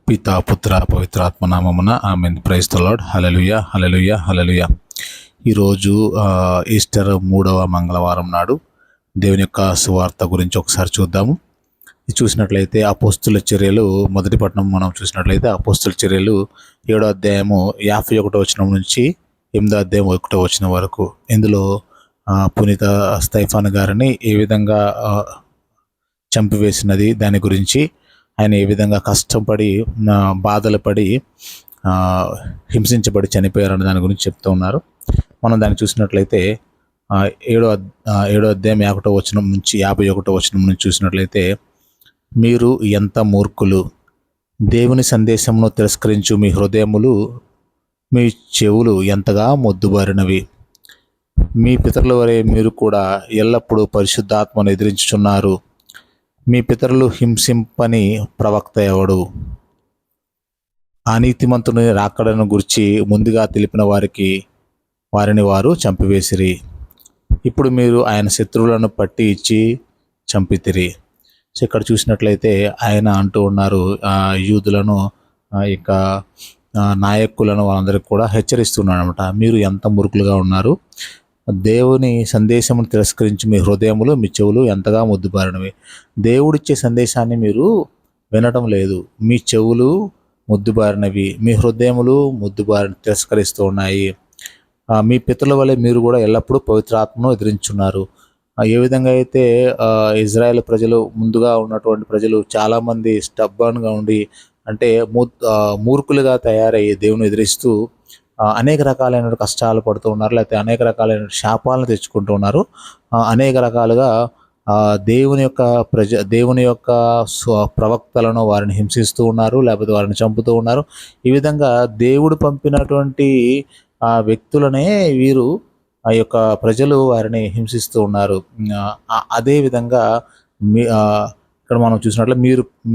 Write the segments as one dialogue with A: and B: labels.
A: పితా పుత్ర పవిత్రాత్మ నామమున ఆమేన్. Praise the Lord. హల్లెలూయా హల్లెలూయా హల్లెలూయా. ఈరోజు ఈస్టర్ 3వ మంగళవారం నాడు దేవుని యొక్క సువార్త గురించి ఒకసారి చూద్దాము. ఇది చూసినట్లయితే అపోస్తుల చర్యలు మొదటి పట్టణం మనం చూసినట్లయితే అపోస్తుల చర్యలు 7వ అధ్యాయము 51వ వచనం నుంచి 8వ అధ్యాయం 1వ వచనం వరకు. ఇందులో పునీత స్టెఫాను గారిని ఏ విధంగా చంపివేసినది, దాని గురించి ఆయన ఏ విధంగా కష్టపడి బాధలు పడి హింసించబడి చనిపోయారని దాని గురించి చెప్తూ ఉన్నారు. మనం దాన్ని చూసినట్లయితే 7వ అధ్యాయం 51వ వచనం నుంచి 51వ వచనం నుంచి చూసినట్లయితే, మీరు ఎంత మూర్ఖులు, దేవుని సందేశమును తిరస్కరించు మీ హృదయములు, మీ చెవులు ఎంతగా మొద్దుబారినవి. మీ పితరుల వలె మీరు కూడా ఎల్లప్పుడూ పరిశుద్ధాత్మను ఎదిరించుచున్నారు. మీ పితరులు హింసింపని ప్రవక్త ఎవడు? అనీతిమంతుని రాకడను గురించి ముందుగా తెలిపిన వారిని వారు చంపివేసిరి. ఇప్పుడు మీరు ఆయన శత్రువులను పట్టి ఇచ్చి చంపితిరి. సో ఇక్కడ చూసినట్లయితే ఆయన అంటూ ఉన్నారు, యూదులను ఇక నాయకులను వాళ్ళందరికీ కూడా హెచ్చరిస్తున్నాడు అనమాట. మీరు ఎంత మురుకులుగా ఉన్నారు, దేవుని సందేశమును తిరస్కరించి మీ హృదయములు మీ చెవులు ఎంతగా మొద్దుబారినవి. దేవుడిచ్చే సందేశాన్ని మీరు వినటం లేదు, మీ చెవులు మొద్దుబారినవి, మీ హృదయములు తిరస్కరిస్తూ ఉన్నాయి. మీ పితరుల వలె మీరు కూడా ఎల్లప్పుడూ పవిత్రాత్మను ఎదిరించున్నారు. ఏ విధంగా అయితే ఇజ్రాయెల్ ప్రజలు ముందుగా ఉన్నటువంటి ప్రజలు చాలామంది స్టబ్బర్న్గా ఉండి, అంటే మూర్ఖులుగా తయారయ్యి దేవుని ఎదిరిస్తూ అనేక రకాలైన కష్టాలు పడుతూ ఉన్నారు, లేకపోతే అనేక రకాలైన శాపాలను తెచ్చుకుంటూ ఉన్నారు. అనేక రకాలుగా దేవుని యొక్క ప్రవక్తలను వారిని హింసిస్తూ ఉన్నారు, లేకపోతే వారిని చంపుతూ ఉన్నారు. ఈ విధంగా దేవుడు పంపినటువంటి వ్యక్తులనే వీరు ఆ యొక్క ప్రజలు వారిని హింసిస్తూ ఉన్నారు. అదేవిధంగా ఇక్కడ మనం చూసినట్లు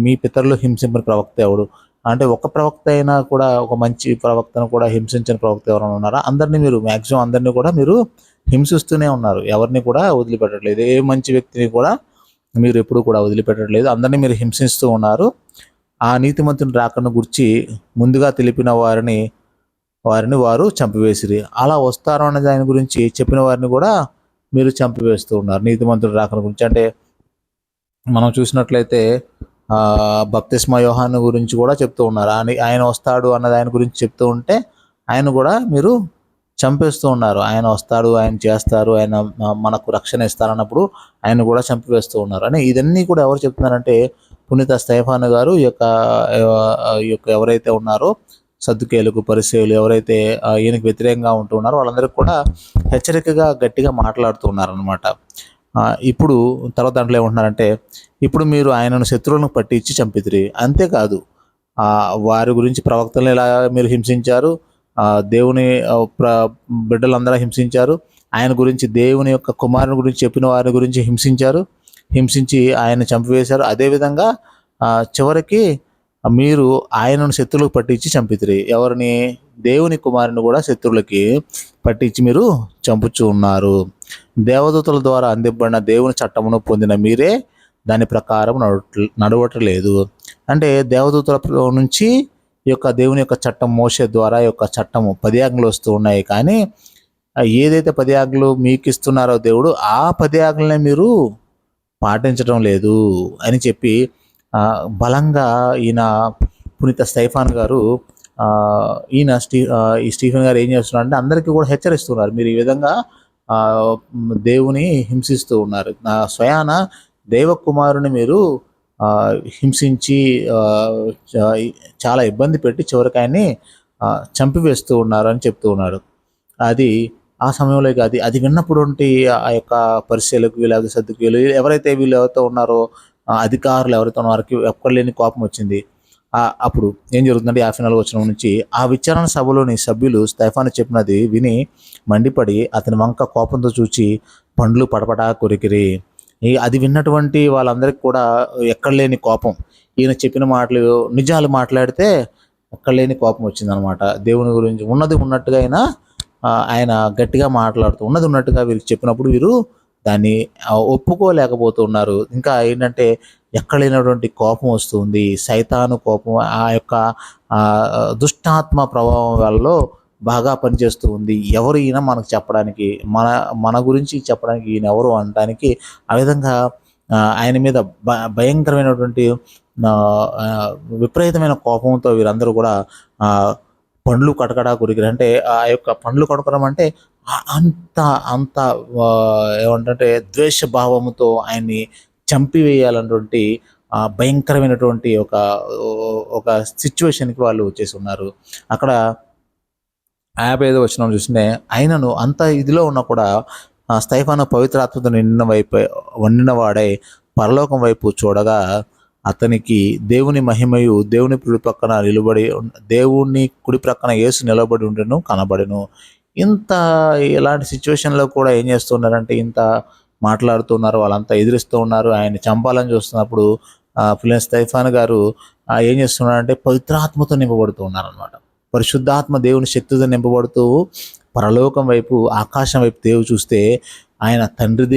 A: మీ పితరులు హింసించిన ప్రవక్త ఎవడు అంటే, ఒక ప్రవక్త అయినా కూడా, ఒక మంచి ప్రవక్తను కూడా హింసించిన ప్రవక్త ఎవరైనా ఉన్నారా? అందరినీ మీరు మ్యాక్సిమం అందరినీ కూడా మీరు హింసిస్తూనే ఉన్నారు, ఎవరిని కూడా వదిలిపెట్టట్లేదు. ఏ మంచి వ్యక్తిని కూడా మీరు ఎప్పుడు కూడా వదిలిపెట్టట్లేదు, అందరినీ మీరు హింసిస్తూ ఉన్నారు. ఆ నీతిమంతుని రాకను గురించి ముందుగా తెలిపిన వారిని వారు చంపివేసిరి. అలా వస్తారు అనే దాని గురించి చెప్పిన వారిని కూడా మీరు చంపివేస్తూ ఉన్నారు. నీతిమంతుని రాకను గురించి అంటే మనం చూసినట్లయితే బప్తిస్మా యోహాను గురించి కూడా చెప్తూ ఉన్నారు. ఆయన వస్తాడు అన్న దాని గురించి చెప్తూ ఉంటే ఆయన కూడా మీరు చంపేస్తూ ఉన్నారు. ఆయన వస్తాడు, ఆయన చేస్తారు, ఆయన మనకు రక్షణ ఇస్తారన్నప్పుడు ఆయన కూడా చంపివేస్తూ ఉన్నారు. అని ఇదన్నీ కూడా ఎవరు చెప్తున్నారంటే, పునీత స్టెఫాను గారు ఎవరైతే ఉన్నారో సద్దుకేయులకు పరిసయ్యులు ఎవరైతే ఈయనకు వ్యతిరేకంగా ఉంటున్నారో వాళ్ళందరికీ కూడా హెచ్చరికగా గట్టిగా మాట్లాడుతూ ఉన్నారనమాట. ఇప్పుడు తర్వాత దాంట్లో ఏమంటున్నారంటే, ఇప్పుడు మీరు ఆయనను శత్రువులను పట్టించి చంపితిరి. అంతేకాదు, వారి గురించి ప్రవక్తలను ఎలా మీరు హింసించారు, దేవుని బిడ్డలందరూ హింసించారు, ఆయన గురించి దేవుని యొక్క కుమారుని గురించి చెప్పిన వారి గురించి హింసించి ఆయన చంపివేశారు. అదేవిధంగా చివరికి మీరు ఆయనను శత్రువులకు పట్టించి చంపితిరి. ఎవరిని? దేవుని కుమారుని కూడా శత్రువులకి పట్టించి మీరు చంపుచూ ఉన్నారు. దేవదూతల ద్వారా అందింపబడిన దేవుని చట్టమును పొందిన మీరే దాని ప్రకారం నడవట్లేదు. అంటే దేవదూతల నుంచి ఈ యొక్క దేవుని యొక్క చట్టం, మోషే ద్వారా యొక్క చట్టము 10 ఆజ్ఞలు వస్తూ ఉన్నాయి. కానీ ఏదైతే 10 ఆజ్ఞలు మీకు ఇస్తున్నారో దేవుడు, ఆ 10 ఆజ్ఞలనే మీరు పాటించడం లేదు అని చెప్పి బలంగా ఈయన పునీత స్టెఫాను గారు ఈ స్టీఫెన్ గారు ఏం చేస్తున్నారంటే అందరికీ కూడా హెచ్చరిస్తున్నారు, మీరు ఈ విధంగా దేవుని హింసిస్తూ ఉన్నారు, స్వయాన దేవకుమారుని మీరు హింసించి చాలా ఇబ్బంది పెట్టి చివరికి ఆయన్ని చంపివేస్తూ ఉన్నారు అని చెప్తూ ఉన్నాడు. అది ఆ సమయంలో అది విన్నప్పుడు ఆ యొక్క పరిశీలకు వీళ్ళ సద్దుకేయులు ఎవరైతే ఉన్నారో అధికారులు ఎవరైతే ఉన్నారో వారికి ఎక్కడ లేని కోపం వచ్చింది. అప్పుడు ఏం జరుగుతుందంటే 54వ వచనం నుంచి, ఆ విచారణ సభలోని సభ్యులు స్టెఫాను చెప్పినది విని మండిపడి అతని వంక కోపంతో చూచి పండ్లు పడపడా కొరికిరి. అది విన్నటువంటి వాళ్ళందరికీ కూడా ఎక్కడ లేని కోపం, ఈయన చెప్పిన మాటలు నిజాలు మాట్లాడితే ఎక్కడ లేని కోపం వచ్చిందనమాట. దేవుని గురించి ఉన్నది ఉన్నట్టుగా ఆయన గట్టిగా మాట్లాడుతూ ఉన్నది ఉన్నట్టుగా వీరికి చెప్పినప్పుడు వీరు దాన్ని ఒప్పుకోలేకపోతున్నారు. ఇంకా ఏంటంటే ఎక్కడ లేనటువంటి కోపం వస్తుంది. సైతాను కోపం, ఆ యొక్క దుష్టాత్మ ప్రభావం వల్ల బాగా పనిచేస్తూ ఉంది. ఎవరు ఈయన మనకు చెప్పడానికి, మన మన గురించి చెప్పడానికి ఈయన ఎవరు అనడానికి, ఆ విధంగా ఆయన మీద భయంకరమైనటువంటి విపరీతమైన కోపంతో వీరందరూ కూడా పండ్లు కటకడా కొరికారు. అంటే ఆ యొక్క పండ్లు కొరకడం అంటే అంత అంత ఏమంటే ద్వేష భావంతో ఆయన్ని చంపివేయాలన్నటువంటి భయంకరమైనటువంటి ఒక ఒక సిచ్యువేషన్కి వాళ్ళు వచ్చేసి ఉన్నారు. అక్కడ 55వ వచనం చూస్తే, అయినను అంత ఇదిలో ఉన్నా కూడా స్తెఫాను పవిత్రాత్మతో వండిన వాడై పరలోకం వైపు చూడగా అతనికి దేవుని మహిమయు దేవుని కుడి ప్రక్కన దేవుని కుడి ప్రక్కన యేసు నిలబడి ఉండెను కనబడెను. ఇంత ఇలాంటి సిచ్యువేషన్లో కూడా ఏం చేస్తున్నారంటే ఇంత మాట్లాడుతున్నారు, వాళ్ళంతా ఎదిరిస్తూ ఉన్నారు, ఆయన్ని చంపాలని చూస్తున్నప్పుడు స్తెఫాను గారు ఏం చేస్తున్నారంటే పవిత్రాత్మతో నింపబడుతూ ఉన్నారనమాట. పరిశుద్ధాత్మ దేవుని శక్తితో నింపబడుతూ పరలోకం వైపు, ఆకాశం వైపు దేవుడు చూస్తే ఆయన తండ్రి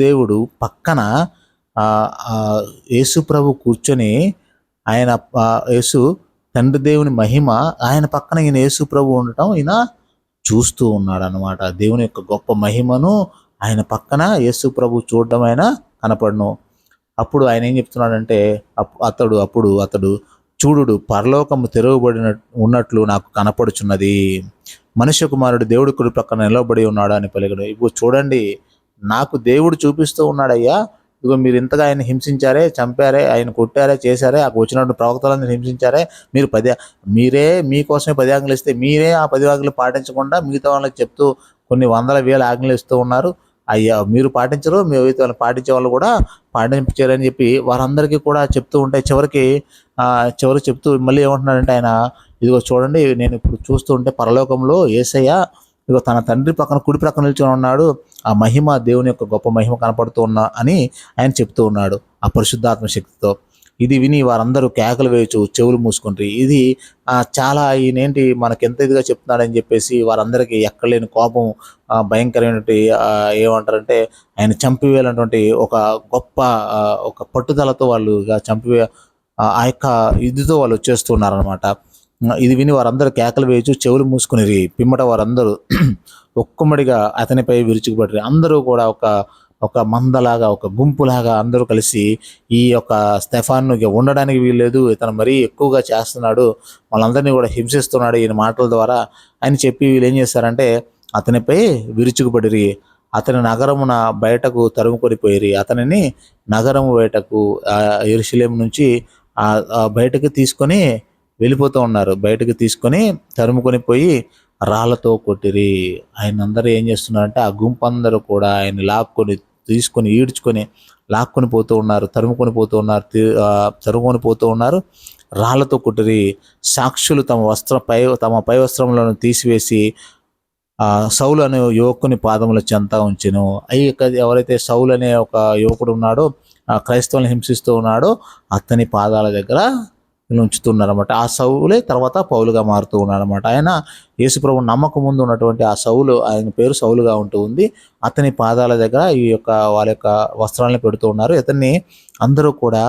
A: దేవుడు పక్కన యేసు ప్రభు కూర్చొని, ఆయన యేసు తండ్రి దేవుని మహిమ ఆయన పక్కన ఈయన యేసు ప్రభు ఉండటం ఈయన చూస్తూ ఉన్నాడు అనమాట. దేవుని యొక్క గొప్ప మహిమను ఆయన పక్కన యేసు ప్రభు చూడడం ఆయన కనపడను. అప్పుడు ఆయన ఏం చెప్తున్నాడంటే, అతడు చూడుడు పరలోకము తెరవబడిన ఉన్నట్లు నాకు కనపడుచున్నది, మనుష్య కుమారుడు దేవుడి కుడి ప్రక్కన నిలబడి ఉన్నాడు అని పలికడు. ఇగో చూడండి, నాకు దేవుడు చూపిస్తూ ఉన్నాడయ్యా, ఇగో మీరు ఇంతగా ఆయన హింసించారే, చంపారే, ఆయన కొట్టారే, చేశారే, ఆ వచ్చినటువంటి ప్రవక్తలందరూ హింసించారే, మీరే మీకోసమే 10 ఆజ్ఞలు ఇస్తే మీరే ఆ 10 ఆజ్ఞలు పాటించకుండా మిగతా వాళ్ళకి చెప్తూ కొన్ని వందల వేల ఆజ్ఞలు ఇస్తూ ఉన్నారు. అయ్యా మీరు పాటించరు, మీ వాళ్ళు పాటించే వాళ్ళు కూడా పాటించారని చెప్పి వారందరికీ కూడా చెప్తూ ఉంటే చివరికి చెప్తూ మళ్ళీ ఏమంటున్నాడంటే ఆయన, ఇదిగో చూడండి, నేను ఇప్పుడు చూస్తూ ఉంటే పరలోకంలో యేసయ్య ఇదిగో తన తండ్రి పక్కన కుడి ప్రక్కన నిల్చొని ఉన్నాడు, ఆ మహిమ దేవుని యొక్క గొప్ప మహిమ కనపడుతూ ఉన్నా అని ఆయన చెప్తూ ఉన్నాడు ఆ పరిశుద్ధాత్మ శక్తితో. ఇది విని వారందరూ కేకలు వేయచ్చు, చెవులు మూసుకుంటారు. ఇది చాలా ఈయనేంటి మనకెంత ఇదిగా చెప్తున్నాడని చెప్పేసి వారందరికీ ఎక్కడలేని కోపం, భయంకరమైనటువంటి ఏమంటారంటే ఆయన చంపివేయాలన్నటువంటి ఒక గొప్ప ఒక పట్టుదలతో వాళ్ళు ఆ యొక్క ఇదితో వాళ్ళు వచ్చేస్తున్నారనమాట. ఇది విని వారందరూ కేకలు వేయచ్చు, చెవులు మూసుకుని పిమ్మట వారందరూ ఒక్కమ్మడిగా అతనిపై విరుచుకుపడి అందరూ కూడా ఒక మందలాగా, ఒక గుంపులాగా అందరూ కలిసి ఈ యొక్క స్తెఫాను ఉండడానికి వీల్లేదు, ఇతను మరీ ఎక్కువగా చేస్తున్నాడు, వాళ్ళందరినీ కూడా హింసిస్తున్నాడు ఈయన మాటల ద్వారా అని చెప్పి వీళ్ళు ఏం చేస్తారంటే అతనిపై విరుచుకుపడిరి. అతని నగరమున బయటకు తరుముకొని పోయిరి. అతనిని నగరము బయటకు యెరూషలేము నుంచి బయటకు తీసుకొని వెళ్ళిపోతూ ఉన్నారు. బయటకు తీసుకొని తరుముకొని పోయి రాళ్లతో కొట్టిరి. ఆయన అందరూ ఏం చేస్తున్నారంటే ఆ గుంపు అందరూ కూడా ఆయన తీసుకొని ఈడ్చుకొని లాక్కొని పోతూ ఉన్నారు, తరుముకొని పోతూ ఉన్నారు, రాళ్లతో కొట్టిరి. సాక్షులు తమ పై వస్త్రములను తీసివేసి సౌలు అనే యువకుని పాదముల చెంత ఉంచెను. ఎవరైతే సౌలు అనే ఒక యువకుడు ఉన్నాడో, క్రైస్తవులను హింసిస్తూ ఉన్నాడో అతని పాదాల దగ్గర ఉంచుతున్నారన్నమాట. ఆ సౌలే తర్వాత పౌలుగా మారుతూ ఉన్నాడనమాట. ఆయన యేసుప్రభు నమ్మకం ముందు ఉన్నటువంటి ఆ సౌలు, ఆయన పేరు సౌలుగా ఉంటూ ఉంది, అతని పాదాల దగ్గర వాళ్ళ యొక్క వస్త్రాలను పెడుతూ ఉన్నారు. ఇతన్ని అందరూ కూడా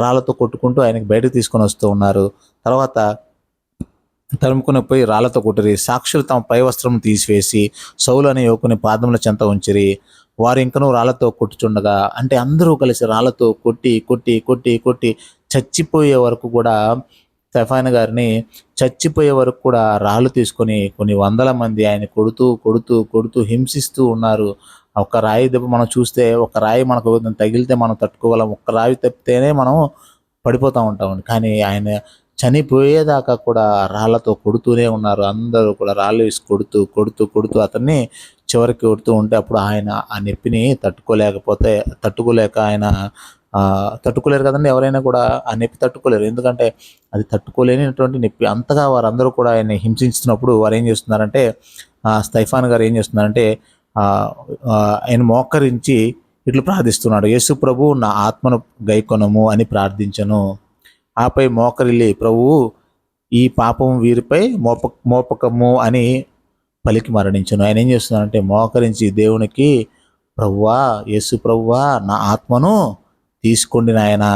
A: రాళ్లతో కొట్టుకుంటూ ఆయనకి బయటకు తీసుకొని వస్తూ ఉన్నారు. తర్వాత తరుముకుని పోయి రాళ్లతో కొట్టిరి. సాక్షులు తమ పై వస్త్రం తీసివేసి సౌలు అనే యువకుని పాదముల చెంత ఉంచిరి. వారు ఇంకనూ రాళ్లతో కొట్టుచుండగా, అంటే అందరూ కలిసి రాళ్లతో కొట్టి కొట్టి కొట్టి కొట్టి చచ్చిపోయే వరకు కూడా స్తెఫాను గారిని చచ్చిపోయే వరకు కూడా రాళ్ళు తీసుకొని కొన్ని వందల మంది ఆయన కొడుతూ కొడుతూ కొడుతూ హింసిస్తూ ఉన్నారు. ఒక రాయి దెబ్బ మనం చూస్తే, ఒక రాయి మనకు తగిలితే మనం తట్టుకోగలం, ఒక్క రాయి తప్పితేనే మనం పడిపోతూ ఉంటామండి. కానీ ఆయన చనిపోయేదాకా కూడా రాళ్లతో కొడుతూనే ఉన్నారు. అందరూ కూడా రాళ్ళు వేసి కొడుతూ కొడుతూ కొడుతూ అతన్ని చివరికి కొడుతూ ఉంటే అప్పుడు ఆయన ఆ నొప్పిని తట్టుకోలేక ఆయన తట్టుకోలేరు కదండి, ఎవరైనా కూడా ఆ నొప్పి తట్టుకోలేరు. ఎందుకంటే అది తట్టుకోలేనటువంటి నొప్పి. అంతగా వారందరూ కూడా ఆయన్ని హింసిస్తున్నప్పుడు వారు ఏం చేస్తున్నారంటే స్తెఫాను గారు ఏం చేస్తున్నారంటే ఆయన మోకరించి ఇట్లు ప్రార్థిస్తున్నాడు, యేసు ప్రభు నా ఆత్మను గైకొనము అని ప్రార్థించను. ఆపై మోకరిల్లి, ప్రభువు ఈ పాపం వీరిపై మోపకము అని పలికి మరణించను. ఆయన ఏం చేస్తున్నారంటే మోకరించి దేవునికి, ప్రభువా, యేసు ప్రభువా నా ఆత్మను తీసుకోండి నాయన.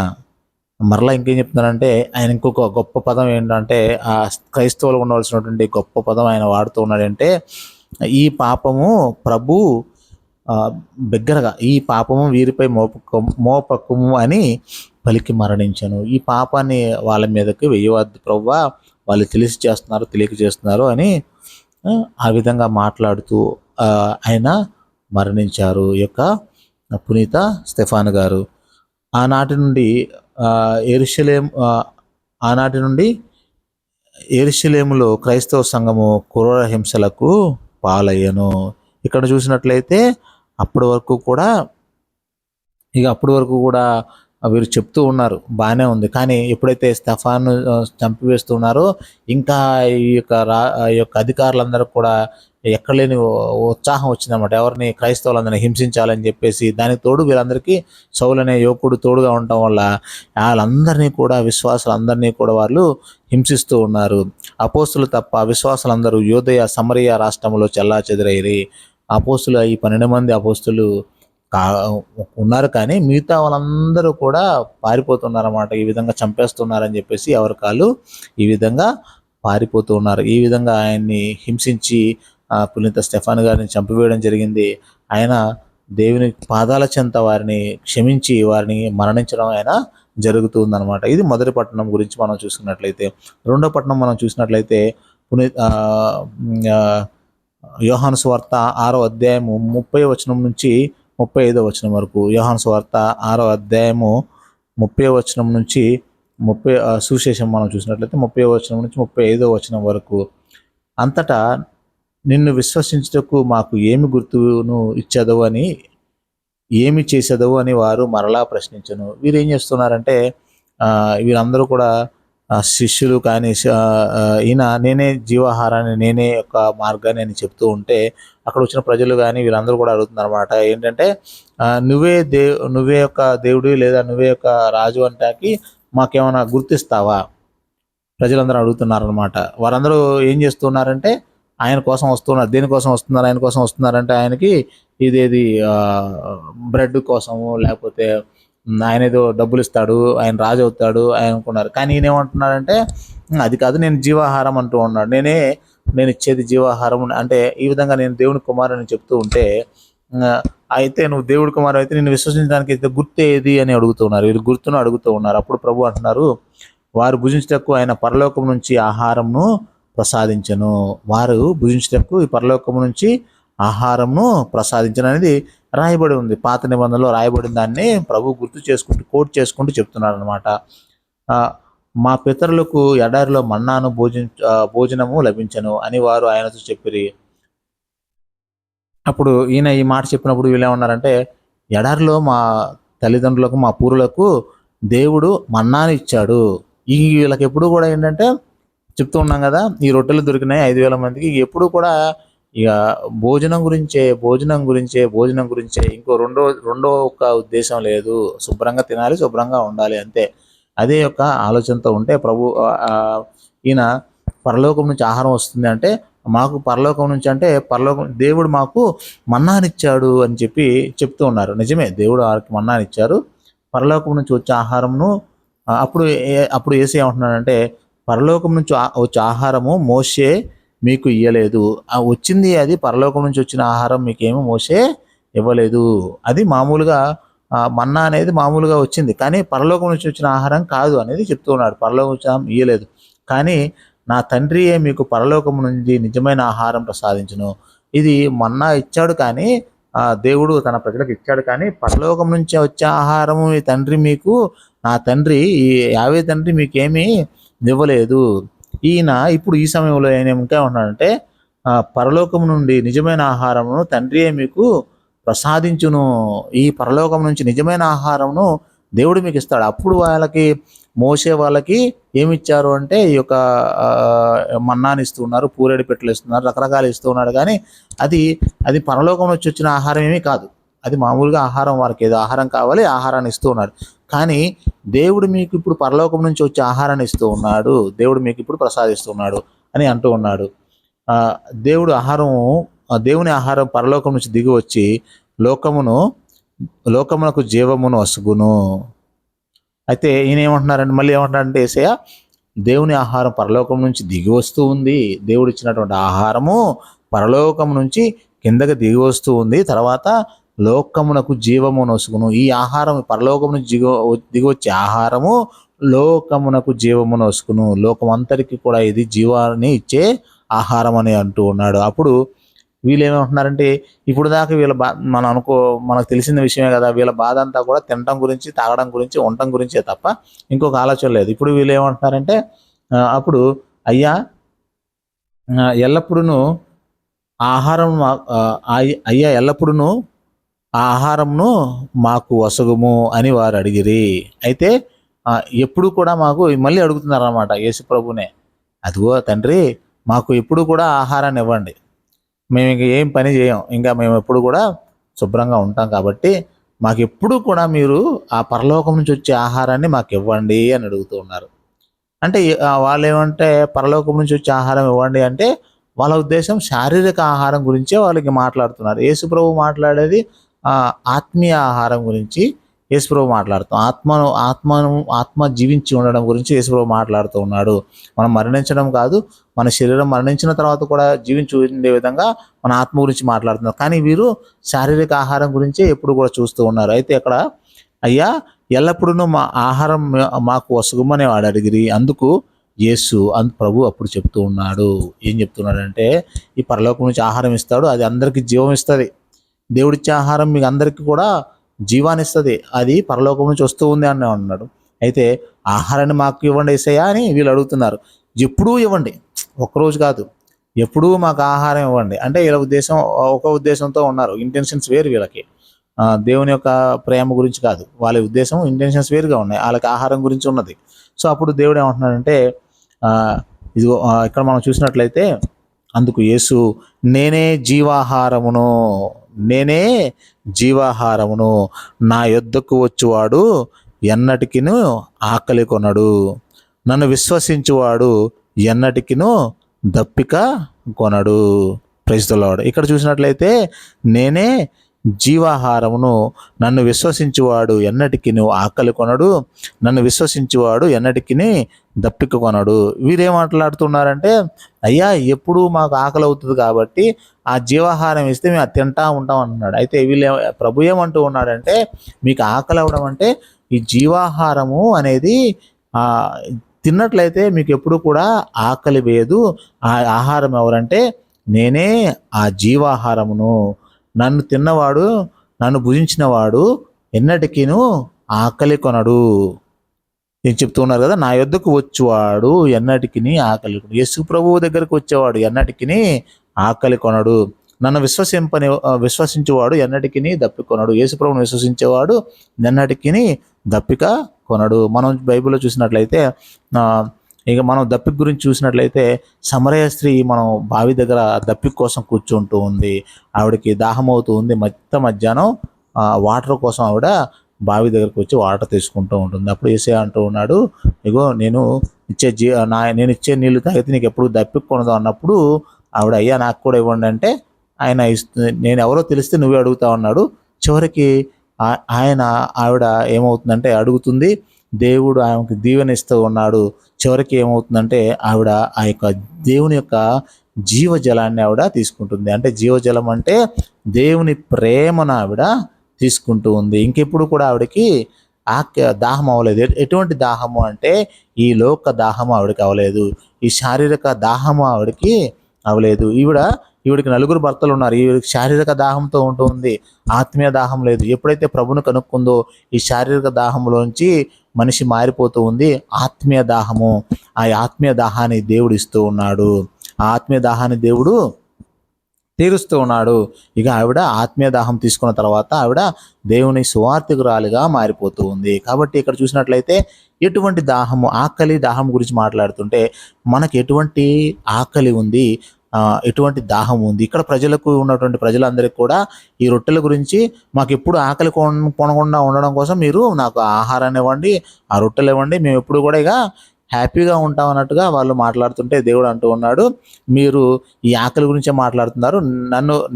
A: మరలా ఇంకేం చెప్తున్నారంటే ఆయన ఇంకొక గొప్ప పదం ఏంటంటే ఆ క్రైస్తవులు ఉండవలసినటువంటి గొప్ప పదం ఆయన వాడుతూ ఉన్నాడంటే, ఈ పాపము ప్రభు బిగ్గరగా ఈ పాపము వీరిపై మోపకము అని పలికి మరణించను. ఈ పాపాన్ని వాళ్ళ మీదకి వెయ్యవద్దు ప్రభువా, వాళ్ళు తెలిసి చేస్తున్నారు తెలియక చేస్తున్నారు అని ఆ విధంగా మాట్లాడుతూ ఆయన మరణించారు ఈ యొక్క పునీత స్టెఫాను గారు. ఆనాటి నుండి యెరూషలేములో క్రైస్తవ సంఘము క్రూర హింసలకు పాలయ్యను. ఇక్కడ చూసినట్లయితే అప్పటి వరకు కూడా వీరు చెప్తూ ఉన్నారు, బాగానే ఉంది. కానీ ఎప్పుడైతే స్టెఫాను చంపివేస్తున్నారో ఇంకా ఈ యొక్క అధికారులందరూ కూడా ఎక్కడలేని ఉత్సాహం వచ్చిందన్నమాట. ఎవరిని? క్రైస్తవులందరినీ హింసించాలని చెప్పేసి. దానికి తోడు వీళ్ళందరికీ సౌలు అనే యువకుడు తోడుగా ఉండటం వల్ల వాళ్ళందరినీ కూడా, విశ్వాసులందరినీ కూడా వాళ్ళు హింసిస్తూ ఉన్నారు. అపోస్తులు తప్ప విశ్వాసులందరూ యూదయ సమరయ రాష్ట్రంలో చెల్లాచెదురైరి. అపోస్తులు ఈ 12 మంది అపోస్తులు ఉన్నారు, కానీ మిగతా వాళ్ళందరూ కూడా పారిపోతున్నారన్నమాట. ఈ విధంగా చంపేస్తున్నారని చెప్పేసి ఎవరి కాళ్ళు ఈ విధంగా పారిపోతూ ఉన్నారు. ఈ విధంగా ఆయన్ని హింసించి పునీత స్టెఫాను గారిని చంపివేయడం జరిగింది. ఆయన దేవుని పాదాల చెంత వారిని క్షమించి వారిని మరణించడం ఆయన జరుగుతుందన్నమాట. ఇది మొదటి పట్టణం గురించి మనం చూసుకున్నట్లయితే. రెండో పట్టణం మనం చూసినట్లయితే యోహాను సువార్త 6వ అధ్యాయము 30వ వచనం నుంచి 35వ వచనం వరకు. యోహాను సువార్త 6వ అధ్యాయము 30వ వచనం నుంచి సువిశేషం మనం చూసినట్లయితే 30వ వచనం నుంచి 35వ వచనం వరకు. అంతటా నిన్ను విశ్వసించుటకు మాకు ఏమి గుర్తును ఇచ్చేదవు అని, ఏమి చేసేదవు అని వారు మరలా ప్రశ్నించను. వీరు ఏం చేస్తున్నారంటే వీరందరూ కూడా శిష్యులు, కానీ ఈయన నేనే జీవాహారాన్ని, నేనే యొక్క మార్గాన్ని అని చెప్తూ ఉంటే అక్కడ వచ్చిన ప్రజలు కానీ వీళ్ళందరూ కూడా అడుగుతున్నారు అనమాట. ఏంటంటే నువ్వే యొక్క దేవుడు లేదా నువ్వే యొక్క రాజు అంటాకి మాకేమైనా గుర్తిస్తావా? ప్రజలందరూ అడుగుతున్నారనమాట. వారందరూ ఏం చేస్తున్నారంటే ఆయన కోసం వస్తున్నారు. దేనికోసం వస్తున్నారు? ఆయన కోసం వస్తున్నారంటే ఆయనకి ఇదేది బ్రెడ్ కోసము, లేకపోతే ఆయన ఏదో డబ్బులు ఇస్తాడు, ఆయన రాజు అవుతాడు ఆయన అనుకున్నారు. కానీ ఈయన ఏమంటున్నాడంటే అది కాదు, నేను జీవాహారం అంటూ ఉన్నాడు. నేను ఇచ్చేది జీవాహారం అంటే ఈ విధంగా నేను దేవుని కుమారుని చెప్తూ ఉంటే, అయితే నువ్వు దేవుడి కుమారు అయితే నిన్ను విశ్వసించడానికి అయితే గుర్తు ఏది అని అడుగుతున్నారు. వీళ్ళు గుర్తును అడుగుతూ ఉన్నారు. అప్పుడు ప్రభు అంటున్నారు, వారు భుజించుటకు ఆయన పరలోకం నుంచి ఆహారంను ప్రసాదించను. వారు భుజించుటకు ఈ పరలోకం నుంచి ఆహారంను ప్రసాదించను అనేది రాయబడి ఉంది. పాత నిబంధనలో రాయబడిన దాన్ని ప్రభు కోట్ చేసుకుంటూ చెప్తున్నారు అనమాట. మా పితరులకు ఎడారిలో మన్నాను భోజనము లభించను అని వారు ఆయనతో చెప్పిరి. అప్పుడు ఈయన ఈ మాట చెప్పినప్పుడు వీళ్ళు ఏమన్నారంటే, ఎడారిలో మా తల్లిదండ్రులకు, మా పూర్వులకు దేవుడు మన్నాను ఇచ్చాడు. వీళ్ళకి ఎప్పుడు కూడా ఏంటంటే చెప్తూ ఉన్నాం కదా, ఈ రొట్టెలు దొరికినాయి 5,000 మందికి. ఎప్పుడు కూడా ఇక భోజనం గురించే ఇంకో రెండో ఒక ఉద్దేశం లేదు. శుభ్రంగా తినాలి, శుభ్రంగా ఉండాలి, అంతే. అదే యొక్క ఆలోచనతో ఉంటే ప్రభు ఈయన పరలోకం నుంచి ఆహారం వస్తుంది అంటే, మాకు పరలోకం నుంచి అంటే దేవుడు మాకు మన్నానిచ్చాడు అని చెప్తూ ఉన్నారు. నిజమే, దేవుడు వారికి మన్నానిచ్చారు, పరలోకం నుంచి వచ్చే ఆహారంను. అప్పుడు యేసు ఏమంటున్నాడంటే, పరలోకం నుంచి వచ్చే ఆహారము మోషే మీకు ఇవ్వలేదు. వచ్చింది అది పరలోకం నుంచి వచ్చిన ఆహారం మీకేమో మోషే ఇవ్వలేదు. అది మామూలుగా మన్నా అనేది మామూలుగా వచ్చింది, కానీ పరలోకం నుంచి వచ్చిన ఆహారం కాదు అనేది చెప్తూ ఉన్నాడు. పరలోకం నుంచి ఇవ్వలేదు, కానీ నా తండ్రియే మీకు పరలోకం నుంచి నిజమైన ఆహారం ప్రసాదించును. ఇది మన్నా ఇచ్చాడు, కానీ దేవుడు తన ప్రజలకు ఇచ్చాడు, కానీ పరలోకం నుంచి వచ్చే ఆహారము ఈ తండ్రి మీకు, నా తండ్రి ఈ యావే తండ్రి మీకేమీ ఇవ్వలేదు. ఈయన ఇప్పుడు ఈ సమయంలో ఆయన ఇంకా ఉన్నాడంటే, పరలోకం నుండి నిజమైన ఆహారమును తండ్రియే మీకు ప్రసాదించును. ఈ పరలోకం నుంచి నిజమైన ఆహారమును దేవుడు మీకు ఇస్తాడు. అప్పుడు మోసే వాళ్ళకి ఏమిచ్చారు అంటే ఈ యొక్క మన్నాని ఇస్తున్నారు, పూరేడు పెట్టెలు ఇస్తున్నారు, రకరకాలు ఇస్తూ ఉన్నాడు. కానీ అది పరలోకం నుంచి వచ్చిన ఆహారం ఏమీ కాదు. అది మామూలుగా ఆహారం, వారికి ఏదో ఆహారం కావాలి, ఆహారాన్ని ఇస్తూ ఉన్నాడు. కానీ దేవుడు మీకు ఇప్పుడు పరలోకం నుంచి వచ్చే ఆహారాన్ని ఇస్తూ ఉన్నాడు, దేవుడు మీకు ఇప్పుడు ప్రసాదిస్తున్నాడు అని అంటూ ఉన్నాడు. దేవుని ఆహారం పరలోకం నుంచి దిగి వచ్చి లోకమును లోకమునకు జీవమును వసుగును. అయితే ఈయన ఏమంటున్నారంటే, మళ్ళీ ఏమంటున్నారంటే యేసయ్య, దేవుని ఆహారం పరలోకం నుంచి దిగి వస్తూ ఉంది. దేవుడు ఇచ్చినటువంటి ఆహారము పరలోకం నుంచి కిందకి దిగి వస్తూ ఉంది. తర్వాత లోకమునకు జీవము నొసుగును. ఈ ఆహారం పరలోకం నుంచి దిగి వచ్చే ఆహారము లోకమునకు జీవము నొసుగును. లోకం అంతటికి కూడా ఇది జీవాన్ని ఇచ్చే ఆహారం అని అంటూ ఉన్నాడు. అప్పుడు వీళ్ళు ఏమంటున్నారంటే, ఇప్పుడు దాకా మనకు తెలిసిన విషయమే కదా, వీళ్ళ బాధ అంతా కూడా తినడం గురించి, తాగడం గురించి, ఉండటం గురించే తప్ప ఇంకొక ఆలోచన లేదు. ఇప్పుడు వీళ్ళు ఏమంటున్నారంటే, అప్పుడు అయ్యా ఎల్లప్పుడూ ఆహారం అయ్యా ఎల్లప్పుడూ ఆ ఆహారంను మాకు వసగుము అని వారు అడిగిరి. అయితే ఎప్పుడు కూడా మాకు మళ్ళీ అడుగుతున్నారు అన్నమాట యేసు ప్రభునే, అదిగో తండ్రి, మాకు ఎప్పుడు కూడా ఆహారాన్ని ఇవ్వండి, మేము ఇంక ఏం పని చేయం, ఇంకా మేము ఎప్పుడు కూడా శుభ్రంగా ఉంటాం, కాబట్టి మాకు ఎప్పుడు కూడా మీరు ఆ పరలోకం నుంచి వచ్చే ఆహారాన్ని మాకు ఇవ్వండి అని అడుగుతూ ఉన్నారు. అంటే వాళ్ళు ఏమంటే పరలోకం నుంచి వచ్చే ఆహారం ఇవ్వండి అంటే వాళ్ళ ఉద్దేశం శారీరక ఆహారం గురించే వాళ్ళకి మాట్లాడుతున్నారు. యేసు ప్రభు మాట్లాడేది ఆత్మీయ ఆహారం గురించి యేసుప్రభు మాట్లాడుతాం. ఆత్మ జీవించి ఉండడం గురించి యేసుప్రభు మాట్లాడుతూ ఉన్నాడు. మనం మరణించడం కాదు, మన శరీరం మరణించిన తర్వాత కూడా జీవించి ఉండే విధంగా మన ఆత్మ గురించి మాట్లాడుతున్నారు. కానీ వీరు శారీరక ఆహారం గురించే ఎప్పుడు కూడా చూస్తూ ఉన్నారు. అయితే అక్కడ అయ్యా ఎల్లప్పుడూ మా ఆహారం మాకు వసగుమని వాడు అడిగిరి. అందుకు యేసు ప్రభు అప్పుడు చెప్తూ ఉన్నాడు. ఏం చెప్తున్నాడంటే, ఈ పరలోకం నుంచి ఆహారం ఇస్తాడు, అది అందరికీ జీవం ఇస్తుంది. దేవుడిచ్చే ఆహారం మీకు అందరికీ కూడా జీవాన్ని ఇస్తుంది, అది పరలోకం నుంచి వస్తూ ఉంది అని అన్నాడు. అయితే ఆహారాన్ని మాకు ఇవ్వండి యేసయ్యా అని వీళ్ళు అడుగుతున్నారు. ఎప్పుడూ ఇవ్వండి, ఒక్కరోజు కాదు, ఎప్పుడూ మాకు ఆహారం ఇవ్వండి అంటే వీళ్ళ ఉద్దేశం ఒక ఉద్దేశంతో ఉన్నారు. ఇంటెన్షన్స్ వేరు వీళ్ళకి, దేవుని యొక్క ప్రేమ గురించి కాదు, వాళ్ళ ఉద్దేశం ఇంటెన్షన్స్ వేరుగా ఉన్నాయి, వాళ్ళకి ఆహారం గురించి ఉన్నది. సో అప్పుడు దేవుడు ఏమంటున్నాడంటే, ఇదిగో ఇక్కడ మనం చూసినట్లయితే, అందుకు యేసు నేనే జీవాహారమును, నేనే జీవాహారమును, నా యొద్దకు వచ్చువాడు ఎన్నటికిను ఆకలి కొనడు, నన్ను విశ్వసించువాడు ఎన్నటికిను దప్పిక కొనడు. Praise the lord. ఇక్కడ చూసినట్లయితే నేనే జీవాహారమును, నన్ను విశ్వసించువాడు ఎన్నటికి ఆకలి కొనడు, నన్ను విశ్వసించువాడు ఎన్నటికి దప్పిక కొనడు. వీరేం మాట్లాడుతున్నారంటే, అయ్యా ఎప్పుడు మాకు ఆకలి అవుతుంది కాబట్టి ఆ జీవాహారం ఇస్తే మేము తింటా ఉంటాం అంటున్నాడు. అయితే వీళ్ళు ప్రభు ఏమంటూ ఉన్నాడంటే, మీకు ఆకలి అవ్వడం అంటే ఈ జీవాహారము అనేది తిన్నట్లయితే మీకు ఎప్పుడు కూడా ఆకలి వేయదు. ఆ ఆహారం ఎవరంటే నేనే ఆ జీవాహారమును, నన్ను తిన్నవాడు, నన్ను భుజించినవాడు ఎన్నటికీను ఆకలి కొనడు. నేను చెప్తున్నారు కదా, నా యొద్దకు వచ్చేవాడు ఎన్నటికి ఆకలి కొనడు. యేసు ప్రభువు దగ్గరకు వచ్చేవాడు ఎన్నటికి ఆకలి కొనడు. నన్ను విశ్వసించేవాడు ఎన్నటికి దప్పికొనడు. యేసు ప్రభువును విశ్వసించేవాడు ఎన్నటికి దప్పిక కొనడు. మనం బైబిల్లో చూసినట్లయితే, ఇక మనం దప్పిక గురించి చూసినట్లయితే, సమరయ స్త్రీ మనం బావి దగ్గర దప్పిక కోసం కూర్చుంటూ ఉంది. ఆవిడకి దాహం అవుతూ ఉంది. మధ్యాహ్నం వాటర్ కోసం ఆవిడ బావి దగ్గరకు వచ్చి వాటర్ తీసుకుంటూ ఉంటుంది. అప్పుడు యేసయ్య అంటూ ఉన్నాడు, ఇగో నేను ఇచ్చే నీళ్లు తాగితే నీకు ఎప్పుడు దప్పిక కొనదు అన్నప్పుడు ఆవిడ, అయ్యా నాకు కూడా ఇవ్వండి అంటే ఆయన నేను ఎవరో తెలిస్తే నువ్వే అడుగుతావు అన్నాడు. చివరికి ఆవిడ ఏమవుతుందంటే అడుగుతుంది, దేవుడు ఆమెకు దీవెన ఇస్తూ ఉన్నాడు. చివరికి ఏమవుతుందంటే ఆవిడ ఆ యొక్క దేవుని యొక్క జీవజలాన్ని ఆవిడ తీసుకుంటుంది. అంటే జీవజలం అంటే దేవుని ప్రేమను ఆవిడ తీసుకుంటూ ఉంది. ఇంకెప్పుడు కూడా ఆవిడకి దాహం అవ్వలేదు. ఎటువంటి దాహము అంటే ఈ లోక దాహము ఆవిడకి అవ్వలేదు, ఈ శారీరక దాహము ఆవిడకి అవ్వలేదు. ఈవిడికి 4 భర్తలు ఉన్నారు. ఈవిడికి శారీరక దాహంతో ఉంటుంది, ఆత్మీయ దాహం లేదు. ఎప్పుడైతే ప్రభును కనుక్కుందో ఈ శారీరక దాహంలోంచి మనిషి మారిపోతూ ఉంది. ఆత్మీయ దాహము, ఆ ఆత్మీయ దాహాన్ని దేవుడు ఇస్తూ ఉన్నాడు, ఆ ఆత్మీయ దాహాన్ని దేవుడు తీరుస్తూ ఉన్నాడు. ఇక ఆవిడ ఆత్మీయ దాహం తీసుకున్న తర్వాత ఆవిడ దేవుని సువార్థికురాలిగా మారిపోతూ ఉంది. కాబట్టి ఇక్కడ చూసినట్లయితే ఎటువంటి దాహము, ఆకలి దాహం గురించి మాట్లాడుతుంటే మనకి ఎటువంటి ఆకలి ఉంది, ఎటువంటి దాహం ఉంది. ఇక్కడ ప్రజలకు ఉన్నటువంటి ప్రజలందరికీ కూడా ఈ రొట్టెల గురించి, మాకు ఎప్పుడు ఆకలి కొనకుండా ఉండడం కోసం మీరు నాకు ఆహారాన్ని ఇవ్వండి, ఆ రొట్టెలు ఇవ్వండి, మేము ఎప్పుడు కూడా ఇక హ్యాపీగా ఉంటాం అన్నట్టుగా వాళ్ళు మాట్లాడుతుంటే దేవుడు అంటూ ఉన్నాడు, మీరు ఈ ఆకలి గురించే మాట్లాడుతున్నారు,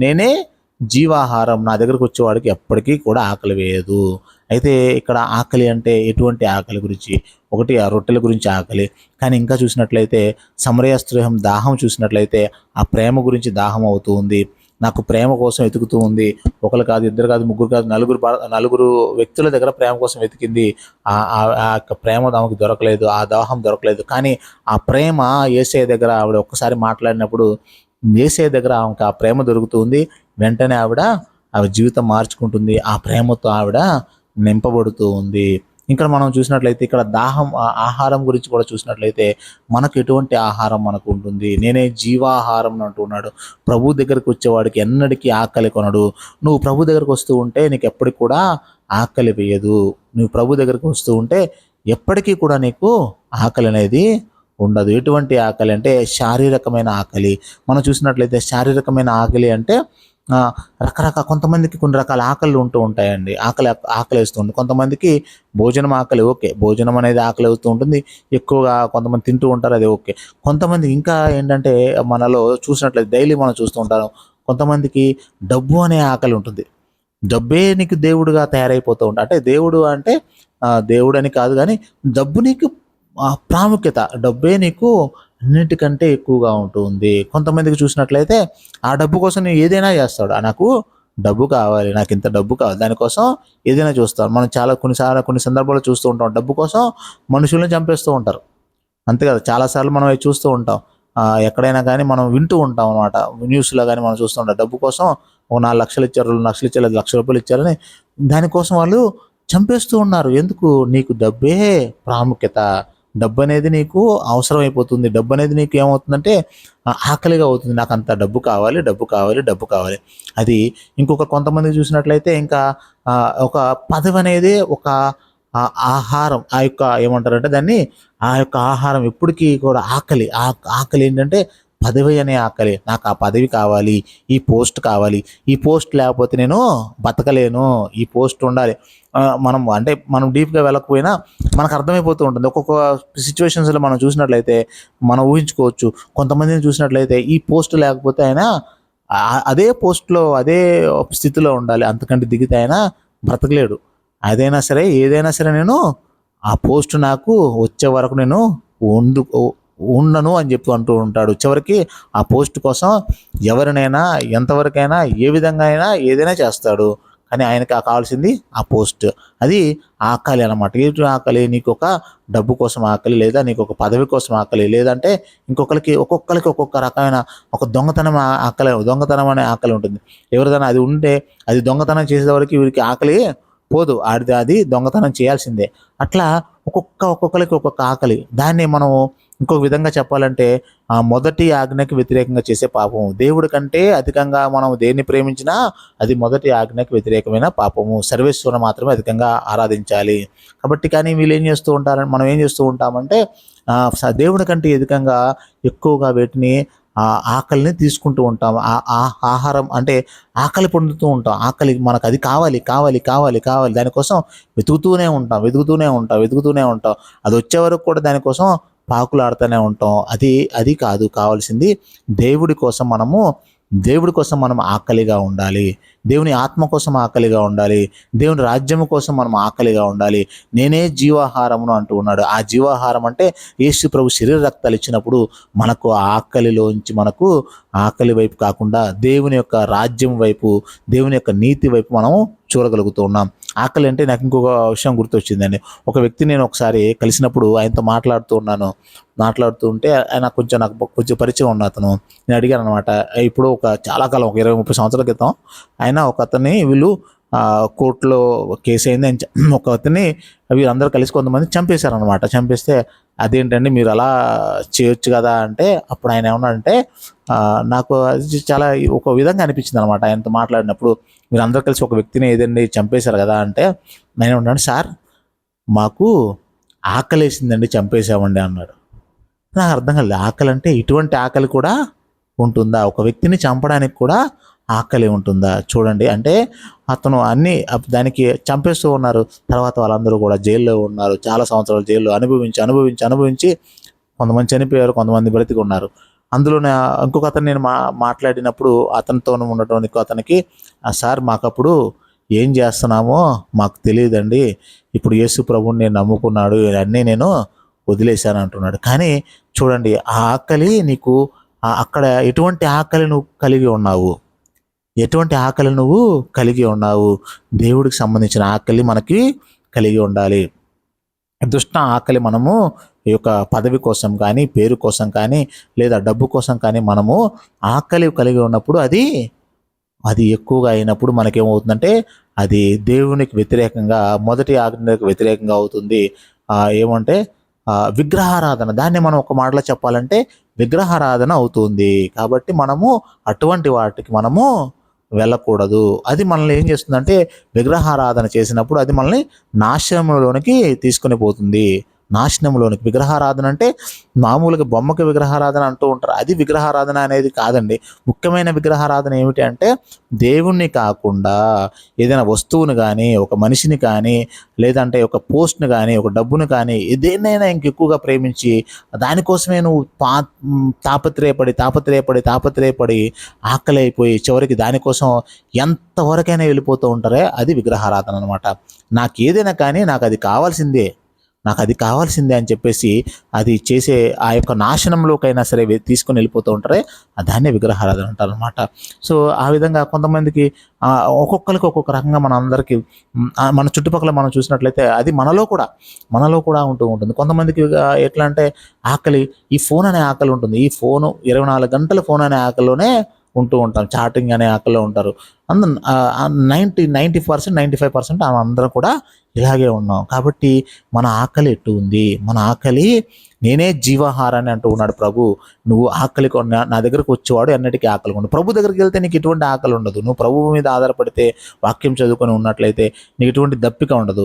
A: నేనే జీవాహారం, నా దగ్గరకు వచ్చేవాడికి ఎప్పటికీ కూడా ఆకలి వేయదు. అయితే ఇక్కడ ఆకలి అంటే ఎటువంటి ఆకలి గురించి? ఒకటి ఆ రొట్టెల గురించి ఆకలి. కానీ ఇంకా చూసినట్లయితే సమరయ స్త్రీహం దాహం చూసినట్లయితే ఆ ప్రేమ గురించి దాహం అవుతూ ఉంది. నాకు ప్రేమ కోసం వెతుకుతూ ఉంది. ఒకరు కాదు, ఇద్దరు కాదు, ముగ్గురు కాదు, నలుగురు వ్యక్తుల దగ్గర ప్రేమ కోసం వెతికింది. ఆ యొక్క ప్రేమ ఆమెకు దొరకలేదు, ఆ దాహం దొరకలేదు. కానీ ఆ ప్రేమ యేసయ్య దగ్గర ఆవిడ ఒక్కసారి మాట్లాడినప్పుడు యేసయ్య దగ్గర ఆమెకు ఆ ప్రేమ దొరుకుతుంది. వెంటనే ఆవిడ జీవితం మార్చుకుంటుంది. ఆ ప్రేమతో ఆవిడ నింపబడుతూ ఉంది. ఇక్కడ మనం చూసినట్లయితే ఇక్కడ ఆహారం గురించి కూడా చూసినట్లయితే మనకు ఎటువంటి ఆహారం మనకు ఉంటుంది? నేనే జీవాహారం అంటున్నాడు. ప్రభు దగ్గరికి వచ్చేవాడికి ఎన్నటికీ ఆకలి కొనడు. నువ్వు ప్రభు దగ్గరకు వస్తూ ఉంటే నీకు ఎప్పటికి కూడా ఆకలి వేయదు. నువ్వు ప్రభు దగ్గరికి వస్తూ ఉంటే ఎప్పటికీ కూడా నీకు ఆకలి అనేది ఉండదు. ఎటువంటి ఆకలి అంటే శారీరకమైన ఆకలి. మనం చూసినట్లయితే శారీరకమైన ఆకలి అంటే కొంతమందికి కొన్ని రకాల ఆకలిలు ఉంటూ ఉంటాయండి. ఆకలి వేస్తూ ఉంటుంది. కొంతమందికి భోజనం ఆకలి, ఓకే, భోజనం అనేది ఆకలి అవుతూ ఉంటుంది. ఎక్కువగా కొంతమంది తింటూ ఉంటారు, అది ఓకే. కొంతమంది ఇంకా ఏంటంటే మనలో చూసినట్లయితే డైలీ మనం చూస్తూ ఉంటాం, కొంతమందికి డబ్బు అనే ఆకలి ఉంటుంది. డబ్బే నీకు దేవుడుగా తయారైపోతూ ఉంటా. అంటే దేవుడు అంటే దేవుడు అని కాదు, కానీ డబ్బు నీకు ప్రాముఖ్యత, డబ్బే నీకు అన్నిటికంటే ఎక్కువగా ఉంటుంది. కొంతమందికి చూసినట్లయితే ఆ డబ్బు కోసం నేను ఏదైనా చేస్తాడు. నాకు డబ్బు కావాలి, నాకు ఇంత డబ్బు కావాలి, దానికోసం ఏదైనా చూస్తాను. మనం కొన్ని సందర్భాల్లో చూస్తూ ఉంటాం, డబ్బు కోసం మనుషుల్ని చంపేస్తూ ఉంటారు. అంతే కదా, చాలాసార్లు మనం అవి చూస్తూ ఉంటాం. ఎక్కడైనా కానీ మనం వింటూ ఉంటాం అనమాట. న్యూస్లో కానీ మనం చూస్తూ ఉంటాం, డబ్బు కోసం ఒక 4 లక్షలు ఇచ్చారు, 2 లక్షలు ఇచ్చారు, 5 లక్షల రూపాయలు ఇచ్చారని దానికోసం వాళ్ళు చంపేస్తూ ఉన్నారు. ఎందుకు? నీకు డబ్బే ప్రాముఖ్యత. డబ్బు అనేది నీకు అవసరం అయిపోతుంది. డబ్బు అనేది నీకు ఏమవుతుందంటే ఆకలిగా అవుతుంది. నాకు అంత డబ్బు కావాలి, డబ్బు కావాలి, డబ్బు కావాలి. అది కొంతమంది చూసినట్లయితే ఇంకా ఒక పదవి అనేది ఒక ఆహారం, ఆ యొక్క ఏమంటారంటే దాన్ని, ఆ యొక్క ఆహారం ఎప్పటికీ కూడా ఆకలి ఏంటంటే పదవి అనే ఆకలి. నాకు ఆ పదవి కావాలి, ఈ పోస్ట్ కావాలి, ఈ పోస్ట్ లేకపోతే నేను బతకలేను, ఈ పోస్ట్ ఉండాలి. మనం డీప్గా వెళ్ళకపోయినా మనకు అర్థమైపోతూ ఉంటుంది. ఒక్కొక్క సిచ్యువేషన్స్లో మనం చూసినట్లయితే మనం ఊహించుకోవచ్చు. కొంతమందిని చూసినట్లయితే ఈ పోస్ట్ లేకపోతే ఆయన అదే పోస్ట్లో అదే స్థితిలో ఉండాలి, అంతకంటే దిగితే ఆయన బ్రతకలేడు. ఏదైనా సరే నేను ఆ పోస్ట్ నాకు వచ్చే వరకు నేను ఉండను అని చెప్పి అంటూ ఉంటాడు. చివరికి ఆ పోస్ట్ కోసం ఎవరినైనా, ఎంతవరకైనా, ఏ విధంగా అయినా ఏదైనా చేస్తాడు. కానీ ఆయనకి కావాల్సింది ఆ పోస్ట్. అది ఆకలి అనమాట. ఏంటి ఆకలి? నీకు ఒక డబ్బు కోసం ఆకలి, లేదా నీకు ఒక పదవి కోసం ఆకలి, లేదంటే ఒక్కొక్కరికి ఒక్కొక్క రకమైన ఒక దొంగతనం అనే ఆకలి ఉంటుంది. ఎవరిదైనా అది ఉంటే అది దొంగతనం చేసేవరకు వీరికి ఆకలి పోదు, అది దొంగతనం చేయాల్సిందే. అట్లా ఒక్కొక్కరికి ఒక్కొక్క ఆకలి. దాన్ని మనం ఇంకొక విధంగా చెప్పాలంటే ఆ మొదటి ఆజ్ఞకి వ్యతిరేకంగా చేసే పాపము. దేవుడి కంటే అధికంగా మనం దేన్ని ప్రేమించినా అది మొదటి ఆజ్ఞకి వ్యతిరేకమైన పాపము. సర్వేశ్వరుని మాత్రమే అధికంగా ఆరాధించాలి. కాబట్టి కానీ మనం ఏం చేస్తూ ఉంటామంటే దేవుడి కంటే అధికంగా ఎక్కువగా వీటిని ఆకలిని తీసుకుంటూ ఉంటాం. ఆహారం అంటే ఆకలి పొందుతూ ఉంటాం. ఆకలి మనకు అది కావాలి కావాలి కావాలి కావాలి, దానికోసం వెతుకుతూనే ఉంటాం. అది వచ్చే వరకు కూడా దానికోసం పాకులాడుతూనే ఉంటాం. అది కాదు కావాల్సింది. దేవుడి కోసం మనం ఆకలిగా ఉండాలి. దేవుని ఆత్మ కోసం ఆకలిగా ఉండాలి. దేవుని రాజ్యం కోసం మనం ఆకలిగా ఉండాలి. నేనే జీవాహారమును అంటూ ఉన్నాడు. ఆ జీవాహారం అంటే యేసు ప్రభు శరీర రక్తాలు ఇచ్చినప్పుడు మనకు ఆకలిలోంచి మనకు ఆకలి వైపు కాకుండా దేవుని యొక్క రాజ్యం వైపు, దేవుని యొక్క నీతి వైపు మనం చూడగలుగుతూ ఉన్నాం. ఆకలి అంటే నాకు ఇంకొక విషయం గుర్తొచ్చిందండి. ఒక వ్యక్తి నేను ఒకసారి కలిసినప్పుడు ఆయనతో మాట్లాడుతూ ఉంటే నాకు కొంచెం పరిచయం ఉన్న అతను. నేను అడిగాను అనమాట. ఇప్పుడు చాలా కాలం, ఒక 20-30 సంవత్సరాల క్రితం ఒక అతన్ని వీళ్ళు కోర్టులో కేసు అయింది. ఒక అతన్ని వీళ్ళందరూ కలిసి కొంతమంది చంపేశారనమాట. చంపేస్తే అదేంటండి మీరు అలా చేయొచ్చు కదా అంటే, అప్పుడు ఆయన ఏమన్నాడంటే నాకు అది చాలా ఒక విధంగా అనిపించింది అనమాట. ఆయనతో మాట్లాడినప్పుడు, మీరు అందరూ కలిసి ఒక వ్యక్తిని ఏదండి చంపేశారు కదా అంటే, నేను ఉన్నాను సార్, మాకు ఆకలేసిందండి చంపేశామండి అన్నాడు. నాకు అర్థం కాలేదు. ఆకలి అంటే ఇటువంటి ఆకలి కూడా ఉంటుందా? ఒక వ్యక్తిని చంపడానికి కూడా ఆకలి ఉంటుందా? చూడండి. అంటే అతను దానికి చంపేస్తూ ఉన్నారు. తర్వాత వాళ్ళందరూ కూడా జైల్లో ఉన్నారు. చాలా సంవత్సరాలు జైల్లో అనుభవించి కొంతమంది చనిపోయారు, కొంతమంది బ్రతికి ఉన్నారు. అందులోనే ఇంకొక అతను నేను మాట్లాడినప్పుడు అతనితో ఉన్నటువంటి అతనికి, సార్ మాకప్పుడు ఏం చేస్తున్నామో మాకు తెలియదండి, ఇప్పుడు యేసు ప్రభువుని నేను నమ్ముకున్నాడు, ఇవన్నీ నేను వదిలేశాను అంటున్నాడు. కానీ చూడండి, ఆ ఆకలి నీకు అక్కడ ఎటువంటి ఆకలి నువ్వు కలిగి ఉన్నావు, ఎటువంటి ఆకలి నువ్వు కలిగి ఉన్నావు? దేవుడికి సంబంధించిన ఆకలి మనకి కలిగి ఉండాలి. దుష్ట ఆకలి మనము ఈ యొక్క పదవి కోసం కానీ, పేరు కోసం కానీ, లేదా డబ్బు కోసం కానీ మనము ఆకలి కలిగి ఉన్నప్పుడు అది ఎక్కువగా అయినప్పుడు మనకేమవుతుందంటే అది దేవునికి వ్యతిరేకంగా, మొదటి ఆజ్ఞకు వ్యతిరేకంగా అవుతుంది. ఏమంటే విగ్రహారాధన, దాన్ని మనం ఒక మాటలో చెప్పాలంటే విగ్రహారాధన అవుతుంది. కాబట్టి మనము అటువంటి వాటికి మనము వెళ్ళకూడదు. అది మనల్ని ఏం చేస్తుందంటే, విగ్రహారాధన చేసినప్పుడు అది మనల్ని నాశనంలోనికి తీసుకొని పోతుంది. నాశనంలోనికి. విగ్రహారాధన అంటే మామూలుగా బొమ్మకి విగ్రహారాధన అంటూ ఉంటారు, అది విగ్రహారాధన అనేది కాదండి. ముఖ్యమైన విగ్రహారాధన ఏమిటి అంటే, దేవుణ్ణి కాకుండా ఏదైనా వస్తువుని కానీ, ఒక మనిషిని కానీ, లేదంటే ఒక పోస్ట్ని కానీ, ఒక డబ్బును కానీ, దేన్నైనా ఇంకెక్కువగా ప్రేమించి దానికోసమే నువ్వు తాపత్రయపడి ఆకలి అయిపోయి చివరికి దానికోసం ఎంతవరకైనా వెళ్ళిపోతూ ఉంటారే, అది విగ్రహారాధన అనమాట. నాకు ఏదైనా కానీ నాకు అది కావాల్సిందే అని చెప్పేసి అది చేసే ఆ యొక్క నాశనంలోకైనా సరే తీసుకొని వెళ్ళిపోతూ ఉంటారే, దాన్నే విగ్రహారాధన అంటారు అనమాట. సో ఆ విధంగా కొంతమందికి ఒక్కొక్కరికి ఒక్కొక్క రకంగా మన అందరికీ మన చుట్టుపక్కల మనం చూసినట్లయితే అది మనలో కూడా ఉంటూ ఉంటుంది. కొంతమందికి ఎట్లా అంటే ఆకలి, ఈ ఫోన్ అనే ఆకలి ఉంటుంది. ఈ ఫోను 24 గంటల ఫోన్ అనే ఆకలిలోనే ఉంటూ ఉంటాం, చాటింగ్ అనే ఆకలిలో ఉంటారు. 95% అందరం కూడా ఇలాగే ఉన్నాం. కాబట్టి మన ఆకలి ఎట్టు ఉంది? మన ఆకలి, నేనే జీవాహారాన్ని అంటూ ఉన్నాడు ప్రభు. నువ్వు ఆకలి నా దగ్గరకు వచ్చేవాడు ఎన్నటికీ ఆకలి ఉండదు. ప్రభు దగ్గరికి వెళ్తే నీకు ఎటువంటి ఆకలి ఉండదు. నువ్వు ప్రభువు మీద ఆధారపడితే, వాక్యం చదువుకొని ఉన్నట్లయితే నీకు ఎటువంటి దప్పిక ఉండదు.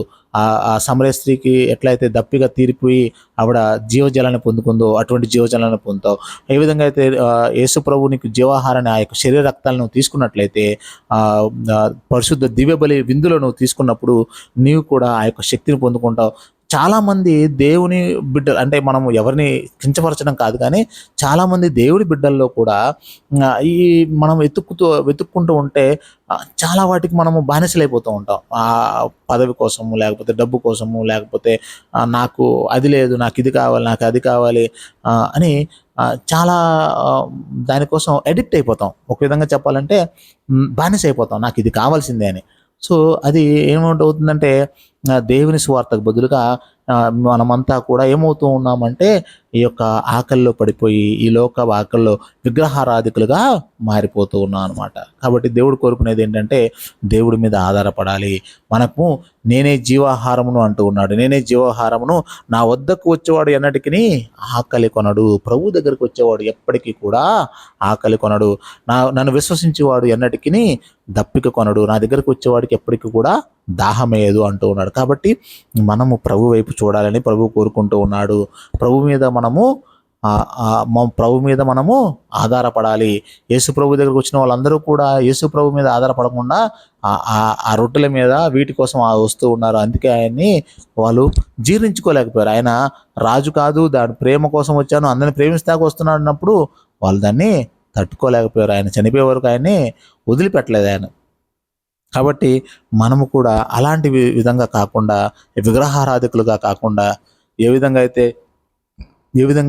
A: ఆ సమరయ స్త్రీకి ఎట్లయితే దప్పిక తీరిపోయి ఆవిడ జీవజలాన్ని పొందుకుందో అటువంటి జీవజలాన్ని పొందుతావు. ఏ విధంగా అయితే యేసు ప్రభు నీకు జీవాహారాన్ని, ఆ యొక్క శరీర రక్తాలను తీసుకున్నట్లయితే, పరిశుద్ధ దివ్య బలి విందులో నువ్వు తీసుకున్నప్పుడు నీవు కూడా ఆ యొక్క శక్తిని పొందుకుంటావు. చాలామంది దేవుని బిడ్డలు, అంటే మనము ఎవరిని కించపరచడం కాదు, కానీ చాలామంది దేవుడి బిడ్డల్లో కూడా ఈ మనం వెతుక్కుంటూ ఉంటే చాలా వాటికి మనము బానిసలైపోతూ ఉంటాం. ఆ పదవి కోసము, లేకపోతే డబ్బు కోసము, లేకపోతే నాకు అది లేదు, నాకు ఇది కావాలి, నాకు అది కావాలి అని చాలా దానికోసం అడిక్ట్ అయిపోతాం. ఒక విధంగా చెప్పాలంటే బానిస అయిపోతాం, నాకు ఇది కావాల్సిందే అని. సో అది ఏమవుతుందంటే, దేవుని సువార్తకు బదులుగా మనమంతా కూడా ఏమవుతూ ఉన్నామంటే, ఈ యొక్క ఆకలిలో పడిపోయి, ఈ లోక ఆకలిలో విగ్రహారాధికులుగా మారిపోతూ ఉన్నాం అనమాట. కాబట్టి దేవుడు కోరుకునేది ఏంటంటే, దేవుడి మీద ఆధారపడాలి. మనకు నేనే జీవాహారమును అంటూ ఉన్నాడు. నేనే జీవాహారమును, నా వద్దకు వచ్చేవాడు ఎన్నటికీ ఆకలి కొనడు. ప్రభు దగ్గరికి వచ్చేవాడు ఎప్పటికీ కూడా ఆకలి కొనడు. నన్ను విశ్వసించేవాడు ఎన్నటికీ దప్పిక కొనడు. నా దగ్గరికి వచ్చేవాడికి ఎప్పటికీ కూడా దాహమేయదు అంటూ ఉన్నాడు. కాబట్టి మనము ప్రభు వైపు చూడాలని ప్రభు కోరుకుంటూ ఉన్నాడు. ప్రభు మీద మనము ఆధారపడాలి. యేసు ప్రభు దగ్గరకు వచ్చిన వాళ్ళందరూ కూడా యేసు ప్రభు మీద ఆధారపడకుండా ఆ రొట్టెల మీద వీటి కోసం వస్తూ ఉన్నారు. అందుకే ఆయన్ని వాళ్ళు జీర్ణించుకోలేకపోయారు. ఆయన రాజు కాదు, దాని ప్రేమ కోసం వచ్చాను, అందరిని ప్రేమిస్తాక వస్తున్నాడు అన్నప్పుడు వాళ్ళు దాన్ని తట్టుకోలేకపోయారు. ఆయన చనిపోయే వరకు ఆయన్ని వదిలిపెట్టలేదు ఆయన. కాబట్టి మనము కూడా అలాంటి విధంగా కాకుండా, విగ్రహారాధికులుగా కాకుండా, ఏ విధంగా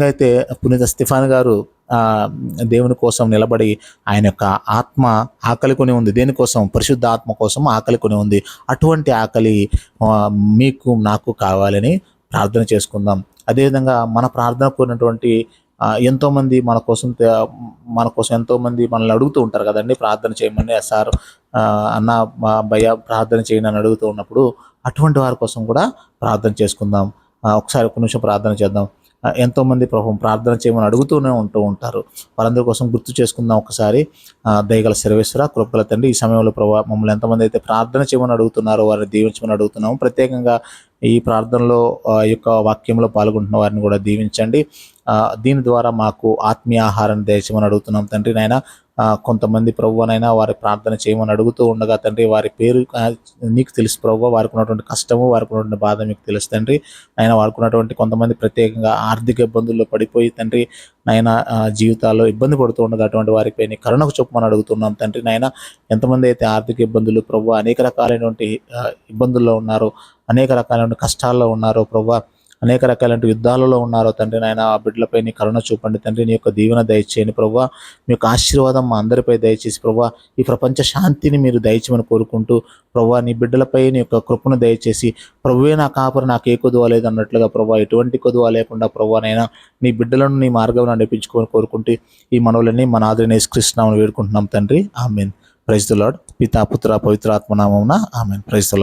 A: అయితే పునీత స్టెఫాన్ గారు దేవుని కోసం నిలబడి ఆయన యొక్క ఆత్మ ఆకలి కొని ఉంది, దేనికోసం? పరిశుద్ధ ఆత్మ కోసం ఆకలి కొని ఉంది. అటువంటి ఆకలి మీకు నాకు కావాలని ప్రార్థన చేసుకుందాం. అదేవిధంగా మన ప్రార్థన కోరినటువంటి ఎంతోమంది మన కోసం ఎంతోమంది మనల్ని అడుగుతూ ఉంటారు కదండి, ప్రార్థన చేయమని. సార్ అన్న భయ్య ప్రార్థన చేయని అని అడుగుతూ ఉన్నప్పుడు అటువంటి వారి కోసం కూడా ప్రార్థన చేసుకుందాం. ఒకసారి ఒక నిమిషం ప్రార్థన చేద్దాం. ఎంతోమంది ప్రార్థన చేయమని అడుగుతూనే ఉంటారు. వారందరి కోసం గుర్తు చేసుకుందాం ఒకసారి. దయగల సర్వేశ్వర, కృపగల తండ్రి, ఈ సమయంలో ప్రభావ మమ్మల్ని ఎంతమంది అయితే ప్రార్థన చేయమని అడుగుతున్నారో వారిని దీవించమని అడుగుతున్నాము. ప్రత్యేకంగా ఈ ప్రార్థనలో యొక్క వాక్యంలో పాల్గొంటున్న వారిని కూడా దీవించండి. దీని ద్వారా మాకు ఆత్మీయ ఆహారాన్ని దయచేయమని అడుగుతున్నాం తండ్రి. నాయన, కొంతమంది ప్రభువనైనా వారి ప్రార్థన చేయమని అడుగుతూ ఉండగా తండ్రి, వారి పేరు నీకు తెలుసు ప్రభువ, వారికి ఉన్నటువంటి కష్టము, వారికి ఉన్నటువంటి బాధ మీకు తెలుసు తండ్రి. ఆయన వారికి ఉన్నటువంటి కొంతమంది ప్రత్యేకంగా ఆర్థిక ఇబ్బందుల్లో పడిపోయి తండ్రి నాయన జీవితాల్లో ఇబ్బంది పడుతూ ఉండగా అటువంటి వారిపై నీ కరుణకు చొప్పుమని అడుగుతున్నాం తండ్రి. నాయన ఎంతమంది అయితే ఆర్థిక ఇబ్బందులు ప్రభువ, అనేక రకాలైనటువంటి ఇబ్బందుల్లో ఉన్నారో, అనేక రకాలైన కష్టాల్లో ఉన్నారో ప్రభువ, అనేక రకాలైన యుద్ధాలలో ఉన్నారో తండ్రి నాయన, ఆ బిడ్డలపై నీ కరుణ చూపండి తండ్రి. నీ యొక్క దీవెన దయచేయండి ప్రభువ. మీ యొక్క ఆశీర్వాదం మా అందరిపై దయచేసి ప్రభువ, ఈ ప్రపంచ శాంతిని మీరు దయచేయమని కోరుకుంటూ ప్రభువ, నీ బిడ్డలపై నీ యొక్క కృపను దయచేసి, ప్రభువే నా కాపరి, నాకు ఏ కొదువ లేదు అన్నట్లుగా ప్రభువ, ఎటువంటి కొదువ లేకుండా ప్రభువనైనా నీ బిడ్డలను నీ మార్గం నడిపించుకొని కోరుకుంటూ ఈ మనవులన్నీ మన ఆదరణ యేసుక్రీస్తు నామమున వేడుకుంటున్నాం తండ్రి. ఆమేన్. Praise the Lord. పితా పుత్ర పవిత్ర ఆత్మ నామమున ఆమేన్. Praise the lord.